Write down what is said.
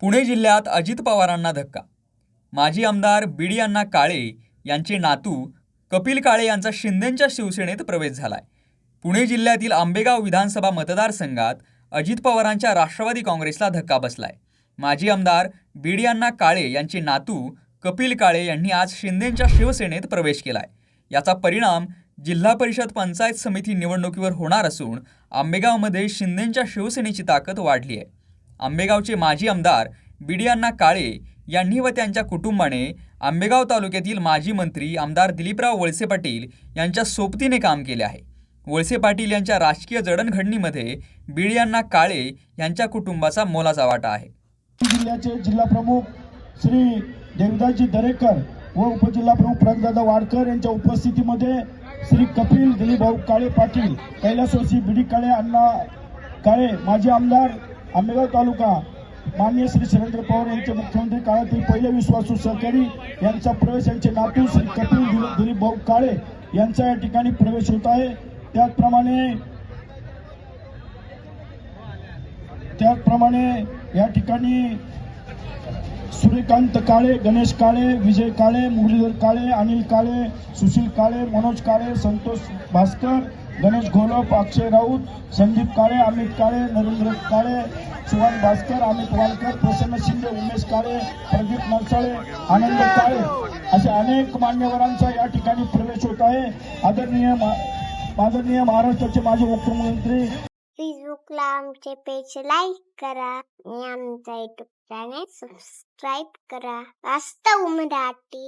पुणे जिल्ह्यात अजित पवारांना धक्का. माजी आमदार बीडी अण्णा काळे यांचे नातू कपिल काळे यांचा शिंदेंच्या शिवसेनेत प्रवेश झालाय. पुणे जिल्ह्यातील आंबेगाव विधानसभा मतदारसंघात अजित पवारांच्या राष्ट्रवादी काँग्रेसला धक्का बसलाय. माजी आमदार बीडी अण्णा काळे यांचे नातू कपिल काळे यांनी आज शिंदेंच्या शिवसेनेत प्रवेश केलाय. याचा परिणाम जिल्हा परिषद पंचायत समिती निवडणुकीवर होणार असून आंबेगावमध्ये शिंदेंच्या शिवसेनेची ताकद वाढली आहे. आंबेगावचे माजी आमदार बीडी अण्णा काळे यांनी व त्यांच्या कुटुंबाने आंबेगाव तालुक्यातील माजी मंत्री आमदार दिलीपराव वळसे पाटील यांच्या सोबतीने काम केले आहे. वळसे पाटील यांच्या राजकीय जडणघडणीमध्ये बीडी अण्णा काळे यांच्या कुटुंबाचा मोलाचा वाटा आहे. जिल्ह्याचे जिल्हा प्रमुख श्री देवदासजी दरेकर व उपजिल्हा प्रमुख प्रगदादा वाडकर यांच्या उपस्थितीमध्ये श्री कपिल दिलीपभाऊ काळे पाटील, कैलासवासी बीडी काळे अण्णा काळे माजी आमदार आंबेगाव तालुका, माननीय श्री शरद पवार यांचे मुख्यमंत्री काळातील पहिले विश्वासू सहकारी यांचा प्रवेश, यांचे नातू श्री कपिल दिलीपभाऊ काळे यांचा या ठिकाणी प्रवेश होत आहे. त्याचप्रमाणे या ठिकाणी सूर्यकांत काळे, गणेश काळे, विजय काळे, मुरलीधर काळे, अनिल काळे, सुशील काळे, मनोज काळे, संतोष भास्कर, गणेश घोलप, अक्षय राऊत, संदीप काळे, अमित काळे, नरेंद्र काळे, सुभाष भास्कर, अमित वालकर, प्रसन्न शिंदे, उमेश काळे, प्रदीप नरसाळे, आनंद काळे अशा अनेक मान्यवरांचा या ठिकाणी प्रवेश होत आहे. आदरणीय महाराष्ट्राचे माजी मुख्यमंत्री. फेसबुकला आमचे पेज लाईक करा आणि आमचा युट्यूब चॅनेल सबस्क्राईब करा. वास्तव मराठी.